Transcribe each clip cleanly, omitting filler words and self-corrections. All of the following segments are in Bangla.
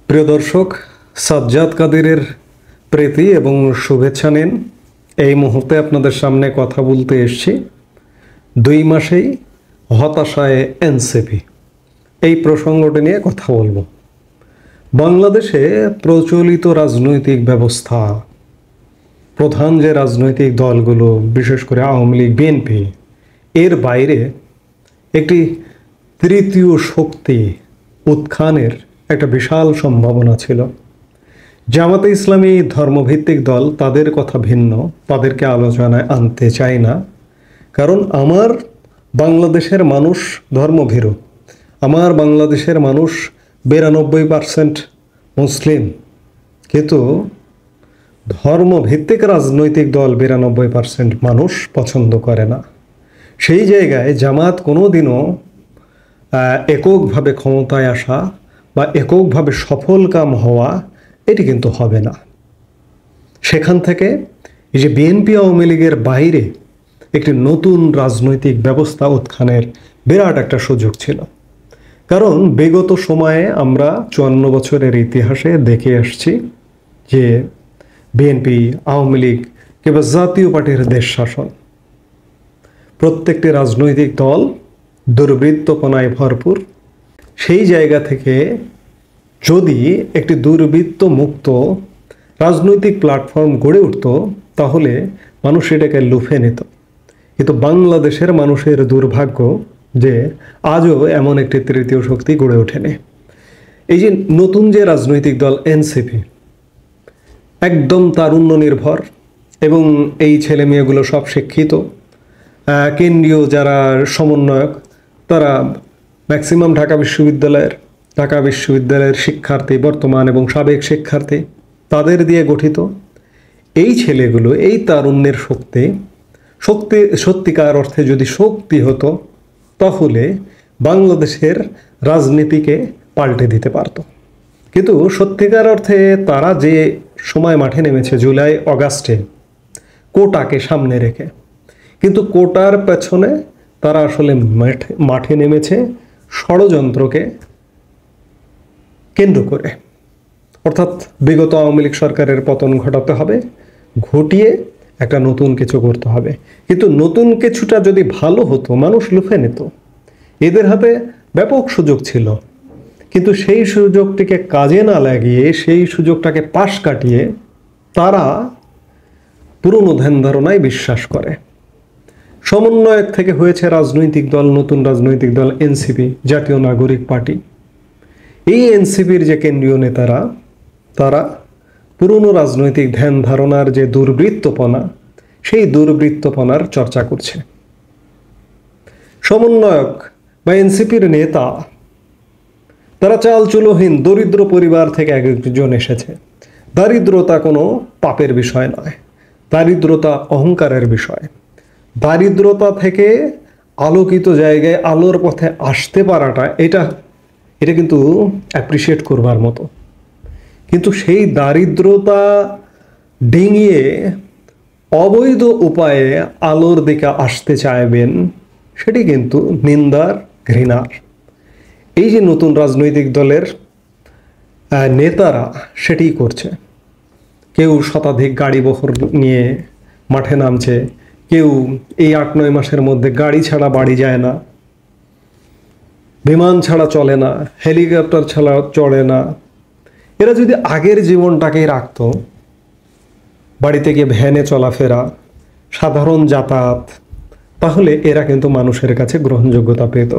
প্রিয় দর্শক, সাজ্জাদ কাদিরের প্রীতি এবং শুভেচ্ছা নিন। এই মুহূর্তে আপনাদের সামনে কথা বলতে এসেছি 2 মাসেই হতাশায় এনসিপি, এই প্রসঙ্গটি নিয়ে কথা বলবো। বাংলাদেশে প্রচলিত রাজনৈতিক ব্যবস্থা, প্রধান যে রাজনৈতিক দলগুলো, বিশেষ করে আওয়ামী লীগ, বিএনপি, এর বাইরে একটি তৃতীয় শক্তি উত্থানের একটা বিশাল সম্ভাবনা ছিল। জামাতে ইসলামী ধর্মভিত্তিক দল, তাদের কথা ভিন্ন, তাদেরকে আলোচনায় আনতে চাই না, কারণ আমার বাংলাদেশের মানুষ ধর্মভীরু। আমার বাংলাদেশের মানুষ 92% মুসলিম, কিন্তু ধর্মভিত্তিক রাজনৈতিক দল 92% মানুষ পছন্দ করে না। সেই জায়গায় জামাত কোনোদিনও এককভাবে ক্ষমতায় আসা বা এককভাবে সফল কাম হওয়া, এটি কিন্তু হবে না। সেখান থেকে এই যে বিএনপি আওয়ামী লীগের বাইরে একটি নতুন রাজনৈতিক ব্যবস্থা উত্থানের বিরাট একটা সুযোগ ছিল। কারণ বিগত সময়ে আমরা 54 বছরের ইতিহাসে দেখে আসছি যে বিএনপি, আওয়ামী লীগ কিংবা জাতীয় পার্টির দেশ শাসন, প্রত্যেকটি রাজনৈতিক দল দুর্বৃত্তপনায় ভরপুর। সেই জায়গা থেকে যদি একটি দুর্বৃত্ত মুক্ত রাজনৈতিক প্ল্যাটফর্ম গড়ে উঠত, তাহলে মানুষ এটাকে লুফে নিত। কিন্তু বাংলাদেশের মানুষের দুর্ভাগ্য যে আজও এমন একটি তৃতীয় শক্তি গড়ে ওঠেনি। এই যে নতুন যে রাজনৈতিক দল এনসিপি, একদম তারুণ্য নির্ভর, এবং এই ছেলে মেয়েগুলো সব শিক্ষিত। কেন্দ্রীয় যারা সমন্বয়ক, তারা ম্যাক্সিমাম ঢাকা বিশ্ববিদ্যালয়ের শিক্ষার্থী, বর্তমান এবং সাবেক শিক্ষার্থী, তাদের দিয়ে গঠিত। এই ছেলেগুলো, এই তারুণ্যের শক্তি সত্যিকার অর্থে যদি শক্তি হতো, তাহলে বাংলাদেশের রাজনীতিকে পাল্টে দিতে পারত। কিন্তু সত্যিকার অর্থে তারা যে সময় মাঠে নেমেছে জুলাই অগাস্টে, কোটাকে সামনে রেখে, কিন্তু কোটার পেছনে তারা আসলে মাঠে নেমেছে ষড়যন্ত্রকে কেন্দ্র করে। অর্থাৎ বিগত আওয়ামী লীগ সরকারের পতন ঘটাতে হবে, ঘটিয়ে একটা নতুন কিছু করতে হবে। কিন্তু নতুন কিছুটা যদি ভালো হতো, মানুষ লুফে নিত। এদের হাতে ব্যাপক সুযোগ ছিল, কিন্তু সেই সুযোগটিকে কাজে না লাগিয়ে, সেই সুযোগটাকে পাশ কাটিয়ে তারা পুরনো ধ্যান ধারণায় বিশ্বাস করে। সমন্বয়ক থেকে হয়েছে রাজনৈতিক দল, নতুন রাজনৈতিক দল এনসিপি, জাতীয় নাগরিক পার্টি। এই এনসিপির যে কেন্দ্রীয় নেতারা, তারা পুরনো রাজনৈতিক ধ্যান ধারণার যে দুর্বৃত্তপনা, সেই দুর্বৃত্তপনার চর্চা করছে। সমন্বয়ক বা এনসিপির নেতা, তারা চালচুলোহীন দরিদ্র পরিবার থেকে একজন এসেছে। দারিদ্রতা কোনো পাপের বিষয় নয়, দারিদ্রতা অহংকারের বিষয়। দারিদ্রতা থেকে আলোকিত জায়গায়, আলোর পথে আসতে পারাটা, এটা কিন্তু অ্যাপ্রিসিয়েট করবার মতো। কিন্তু সেই দারিদ্রতা ডিঙিয়ে অবৈধ উপায়ে আলোর দিকে আসতে চাইবেন, সেটি কিন্তু নিন্দার, ঘৃণার। এই যে নতুন রাজনৈতিক দলের নেতারা সেটি করছে। কেউ শতাধিক গাড়ি বহর নিয়ে মাঠে নামছে, কেউ এই 8-9 মাসের মধ্যে গাড়ি ছাড়া বাড়ি যায় না, বিমান ছাড়া চলে না, হেলিকপ্টার ছাড়া চলে না। এরা যদি আগের জীবনটাকেই রাখতো, বাড়িতে গিয়ে ভ্যানে চলাফেরা, সাধারণ যাতায়াত, তাহলে এরা কিন্তু মানুষের কাছে গ্রহণযোগ্যতা পেত।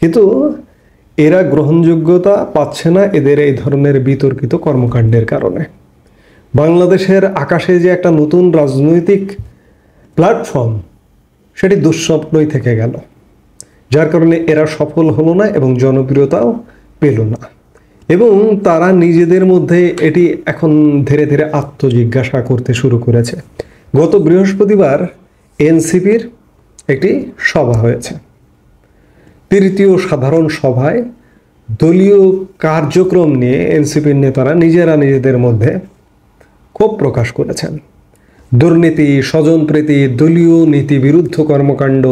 কিন্তু এরা গ্রহণযোগ্যতা পাচ্ছে না এদের এই ধরনের বিতর্কিত কর্মকাণ্ডের কারণে। বাংলাদেশের আকাশে যে একটা নতুন রাজনৈতিক প্ল্যাটফর্ম, সেটি দুঃস্বপ্নই থেকে গেল, যার কারণে এরা সফল হলো না এবং জনপ্রিয়তাও পেল না। এবং তারা নিজেদের মধ্যে এটি এখন ধীরে ধীরে আত্মজিজ্ঞাসা করতে শুরু করেছে। গত বৃহস্পতিবার এনসিপির একটি সভা হয়েছে। তৃতীয় সাধারণ সভায় দলীয় কার্যক্রম নিয়ে এনসিপির নেতারা নিজেরা নিজেদের মধ্যে ক্ষোভ প্রকাশ করেছেন। দুর্নীতি, স্বজনপ্রীতি, দলীয় নীতি বিরুদ্ধ কর্মকাণ্ড,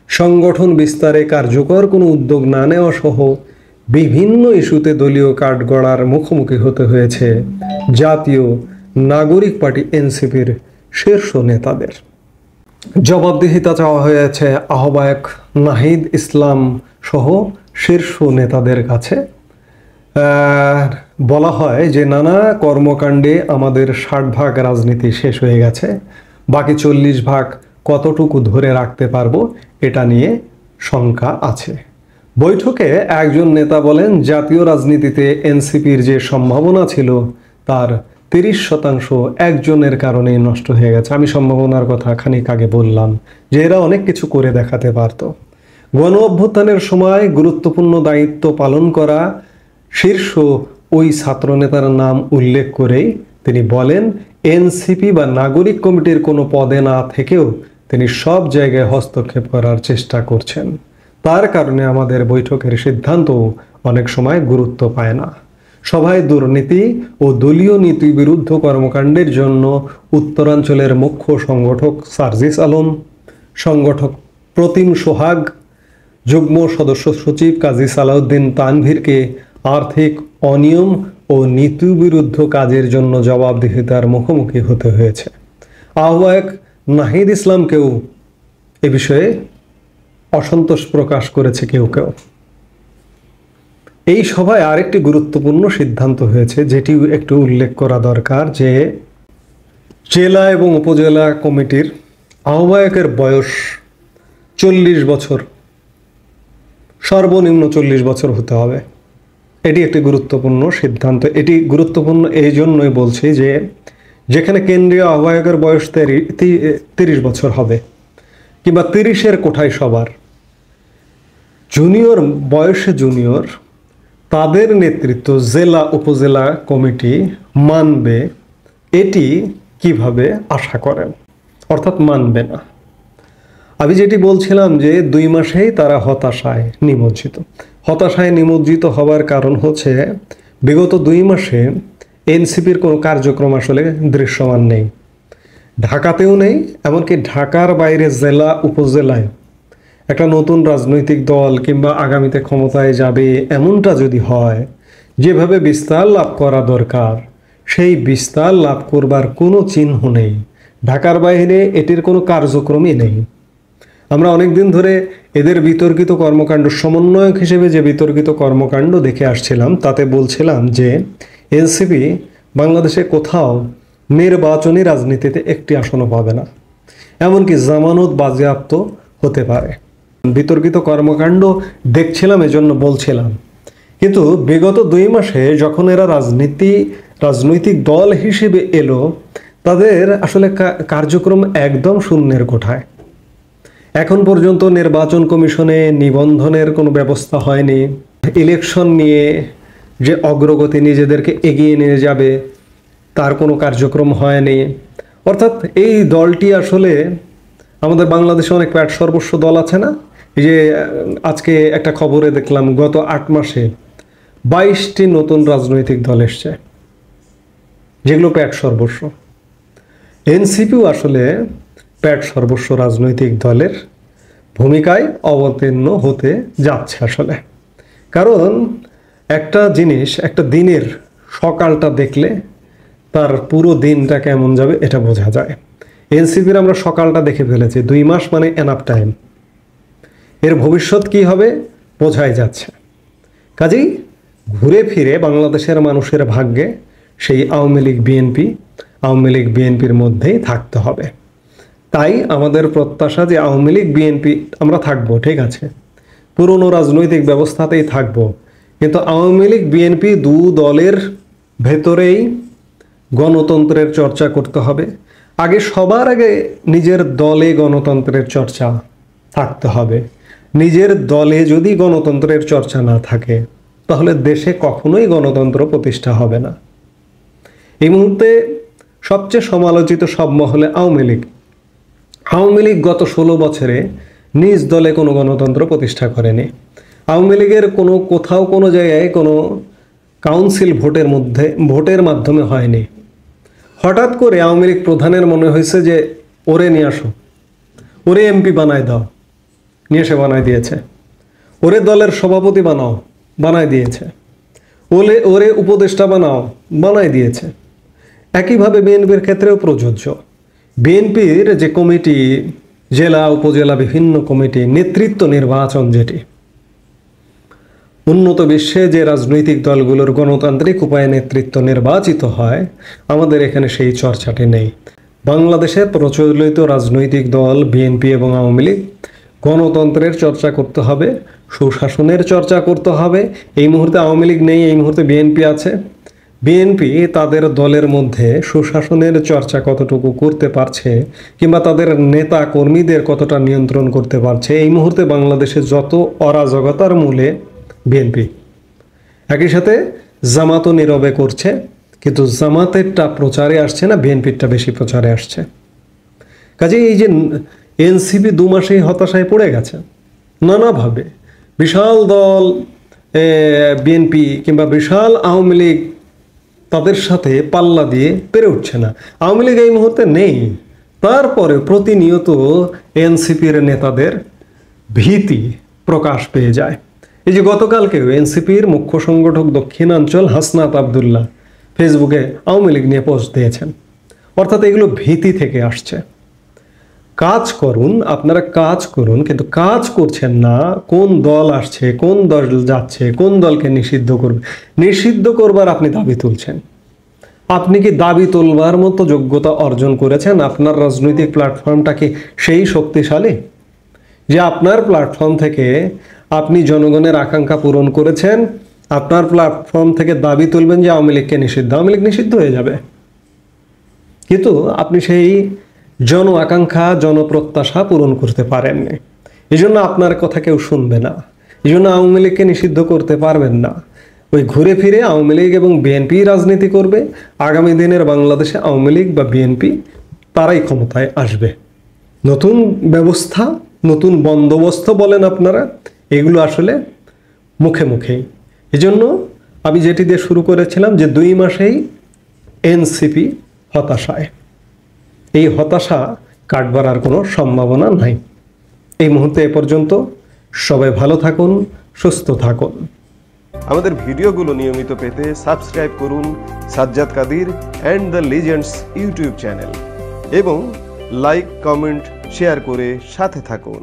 সংগঠন বিস্তারে কার্যকর কোনো উদ্যোগ না নেওয়া সহ বিভিন্ন ইস্যুতে দলীয় কাঠগড়ার মুখোমুখি হতে হয়েছে জাতীয় নাগরিক পার্টি এনসিপির শীর্ষ নেতাদের। জবাবদিহিতা চাওয়া হয়েছে আহ্বায়ক নাহিদ ইসলাম সহ শীর্ষ নেতাদের কাছে। বলা হয় যে নানা কর্মকাণ্ডে আমাদের 60 ভাগ রাজনীতি শেষ হয়ে গেছে, বাকি 40 ভাগ কতটুকু ধরে রাখতে পারবো এটা নিয়ে শঙ্কা আছে। বৈঠকে একজন নেতা বলেন, জাতীয় রাজনীতিতে এনসিপির যে সম্ভাবনা ছিল তার 30% একজনের কারণেই নষ্ট হয়ে গেছে। আমি সম্ভাবনার কথা খানিক আগে বললাম যে এরা অনেক কিছু করে দেখাতে পারত। গণ অভ্যুত্থানের সময় গুরুত্বপূর্ণ দায়িত্ব পালন করা শীর্ষ ওই ছাত্রনেতার নাম উল্লেখ করেই তিনি বলেন, এনসিপি বা নাগরিক কমিটির কোনো পদে না থেকেও তিনি সব জায়গায় হস্তক্ষেপ করার চেষ্টা করছেন। তার কারণে আমাদের বৈঠকের সিদ্ধান্ত অনেক সময় গুরুত্ব পায় না। সভায় দুর্নীতি ও দলীয় নীতি বিরুদ্ধ কর্মকাণ্ডের জন্য উত্তরাঞ্চলের মুখ্য সংগঠক সার্জিস আলম, সংগঠক প্রতিম সোহাগ, যুগ্ম সদস্য সচিব কাজী সালাউদ্দিন তানভীরকে আর্থিক অনিয়ম ও নীতি বিরুদ্ধ কাজের জন্য জবাবদিহিতার মুখোমুখি হতে হয়েছে। আহ্বায়ক নাহিদ ইসলামকেও এ বিষয়ে অসন্তোষ প্রকাশ করেছে কেউ কেউ। এই সভায় আরেকটি গুরুত্বপূর্ণ সিদ্ধান্ত হয়েছে, যেটি একটু উল্লেখ করা দরকার, যে জেলা এবং উপজেলা কমিটির আহ্বায়কের বয়স 40 বছর, সর্বনিম্ন 40 বছর হতে হবে। এটি একটি গুরুত্বপূর্ণ সিদ্ধান্ত। এটি গুরুত্বপূর্ণ এই জন্যই বলছি যে যেখানে কেন্দ্রীয় আহ্বায়কের বয়স 30 বছর হবে কিংবা 30-এর কোঠায় সবার, জুনিয়র বয়সে জুনিয়র, তাদের নেতৃত্ব জেলা উপজেলা কমিটি মানবে, এটি কিভাবে আশা করেন? অর্থাৎ মানবে না। আমি যেটি বলছিলাম যে 2 মাসেই তারা হতাশায় নিমজ্জিত। হতাশায় নিমজ্জিত হওয়ার কারণ হচ্ছে বিগত 2 মাসে এনসিপির কোনো কার্যক্রম আসলে দৃশ্যমান নেই। ঢাকাতেও নেই, এমনকি ঢাকার বাইরে জেলা উপজেলায় একটা নতুন রাজনৈতিক দল কিংবা আগামীতে ক্ষমতায় যাবে এমনটা যদি হয়, যেভাবে বিস্তার লাভ করা দরকার সেই বিস্তার লাভ করবার কোনো চিহ্ন নেই। ঢাকার বাইরে এটির কোনো কার্যক্রমই নেই। আমরা অনেক দিন ধরে এদের বিতর্কিত কর্মকাণ্ড সমন্বয়ক হিসেবে যে বিতর্কিত কর্মকাণ্ড দেখে আসছিলাম, তাতে বলছিলাম যে এনসিপি বাংলাদেশে কোথাও নির্বাচনী রাজনীতিতে একটি আসনও পাবে না, এমনকি জামানত বাজেয়াপ্ত হতে পারে। বিতর্কিত কর্মকাণ্ড দেখছিলাম, এজন্য বলছিলাম। কিন্তু বিগত 2 মাসে যখন এরা রাজনৈতিক দল হিসেবে এলো, তাদের আসলে কার্যক্রম একদম শূন্যের কোঠায়। এখন পর্যন্ত নির্বাচন কমিশনে নিবন্ধনের কোনো ব্যবস্থা হয়নি। ইলেকশন নিয়ে যে অগ্রগতি, নিজেদেরকে এগিয়ে নিয়ে যাবে, তার কোনো কার্যক্রম হয়নি। অর্থাৎ এই দলটি আসলে, আমাদের বাংলাদেশে অনেক প্যাট সর্বস্ব দল আছে না? এই যে আজকে একটা খবরে দেখলাম গত 8 মাসে 22টি নতুন রাজনৈতিক দল এসছে, যেগুলো প্যাট সর্বস্ব। এনসিপিও আসলে প্যাট সর্বস্ব রাজনৈতিক দলের ভূমিকায় অবতীর্ণ হতে যাচ্ছে আসলে। কারণ একটা জিনিস, একটা দিনের সকালটা দেখলে তার পুরো দিনটা কেমন যাবে এটা বোঝা যায়। এনসিপির আমরা সকালটা দেখে ফেলেছি। 2 মাস মানে এনাফ টাইম। এর ভবিষ্যৎ কি হবে বোঝাই যাচ্ছে। কাজেই ঘুরে ফিরে বাংলাদেশের মানুষের ভাগ্যে সেই আওয়ামী লীগ বিএনপির মধ্যেই থাকতে হবে। তাই আমাদের প্রত্যাশা যে আওয়ামী লীগ বিএনপি আমরা থাকবো, ঠিক আছে, পুরনো রাজনৈতিক ব্যবস্থাতেই থাকবো, কিন্তু আওয়ামী লীগ বিএনপি 2 দলের ভেতরেই গণতন্ত্রের চর্চা করতে হবে। সবার আগে নিজের দলে গণতন্ত্রের চর্চা থাকতে হবে। নিজের দলে যদি গণতন্ত্রের চর্চা না থাকে, তাহলে দেশে কখনোই গণতন্ত্র প্রতিষ্ঠা হবে না। এই মুহূর্তে সবচেয়ে সমালোচিত সব মহলে আওয়ামী লীগ গত 16 বছরে নিজ দলে কোনো গণতন্ত্র প্রতিষ্ঠা করেনি। আওয়ামী লীগের কোথাও কোনো জায়গায় কোনো কাউন্সিল ভোটের মাধ্যমে হয়নি। হঠাৎ করে আওয়ামী লীগ প্রধানের মনে হয়েছে যে ওরে নিয়ে আসো, ওরে এমপি বানায় দাও, নিয়ে এসে বানায় দিয়েছে। ওরে দলের সভাপতি বানাও, বানায় দিয়েছে, ওরে উপদেষ্টা বানাও বানায় দিয়েছে। একইভাবে বিএনপির ক্ষেত্রেও প্রযোজ্য। বিএনপির যে কমিটি, জেলা উপজেলা বিভিন্ন কমিটি, নেতৃত্ব নির্বাচন, যেটি উন্নত বিশ্বে যে রাজনৈতিক দলগুলোর গণতান্ত্রিক উপায়ে নেতৃত্ব নির্বাচিত হয়, আমাদের এখানে সেই চর্চাটি নেই। বাংলাদেশে প্রচলিত রাজনৈতিক দল বিএনপি এবং আওয়ামী লীগ গণতন্ত্রের চর্চা করতে হবে, সুশাসনের চর্চা করতে হবে। এই মুহূর্তে আওয়ামী লীগ নেই, এই মুহূর্তে বিএনপি আছে। বিএনপি তাদের দলের মধ্যে সুশাসনের চর্চা কতটুকু করতে পারছে, কিংবা তাদের নেতা কর্মীদের কতটা নিয়ন্ত্রণ করতে পারছে, এই মুহূর্তে বাংলাদেশে যত অরাজকতার মূলে বিএনপি। একই সাথে জামাতও নীরবে করছে, কিন্তু জামাতেরটা প্রচারে আসছে না, বিএনপিরটা বেশি প্রচারে আসছে। কাজে এই যে এনসিপি 2 মাসেই হতাশায় পড়ে গেছে নানাভাবে। বিশাল দল বিএনপি কিংবা বিশাল আওয়ামী লীগ তাদের সাথে পাল্লা দিয়ে পেরে উঠছে না। আওয়ামী লীগ এই মুহূর্তে নেই, তারপরে প্রতিনিয়ত এনসিপির নেতাদের ভীতি প্রকাশ পেয়ে যায়। এই যে গতকালকেও এনসিপির মুখ্য সংগঠক দক্ষিণাঞ্চল হাসনাত আবদুল্লাহ ফেসবুকে আওয়ামী লীগ নিয়ে পোস্ট দিয়েছেন। অর্থাৎ এগুলো ভীতি থেকে আসছে। কাজ করুন, আপনারা কাজ করুন, কিন্তু কাজ করছেন না। কোন দল আসছে, কোন দল যাচ্ছে, কোন দলকে নিষিদ্ধ করবে, নিষিদ্ধ করবার আপনি দাবি তুলছেন। আপনি কি দাবি তোলবার মতো যোগ্যতা অর্জন করেছেন? আপনার রাজনৈতিক প্ল্যাটফর্মটা কি সেই শক্তিশালী যে আপনার প্ল্যাটফর্ম থেকে আপনি জনগণের আকাঙ্ক্ষা পূরণ করেছেন? আপনার প্ল্যাটফর্ম থেকে দাবি তুলবেন যে আওয়ামী লীগকে নিষিদ্ধ, আওয়ামী লীগ নিষিদ্ধ হয়ে যাবে। কিন্তু আপনি সেই জন আকাঙ্ক্ষা, জনপ্রত্যাশা পূরণ করতে পারেননি। এই জন্য আপনার কথা কেউ শুনবে না, এই জন্য আওয়ামী লীগকে নিষিদ্ধ করতে পারবেন না। ওই ঘুরে ফিরে আওয়ামী লীগ এবং বিএনপি রাজনীতি করবে। আগামী দিনের বাংলাদেশে আওয়ামী লীগ বা বিএনপি তারাই ক্ষমতায় আসবে। নতুন ব্যবস্থা, নতুন বন্দোবস্ত বলেন আপনারা, এগুলো আসলে মুখে মুখেই। এজন্য আমি যেটি দিয়ে শুরু করেছিলাম যে 2 মাসেই এনসিপি হতাশায়। এই হতাশা কাটবার আর কোনো সম্ভাবনা নাই। এই মুহূর্তে এ পর্যন্ত। সবাই ভালো থাকুন, সুস্থ থাকুন। আমাদের ভিডিওগুলো নিয়মিত পেতে সাবস্ক্রাইব করুন Sajjad Kadir and the legends YouTube channel এবং লাইক, কমেন্ট, শেয়ার করে সাথে থাকুন।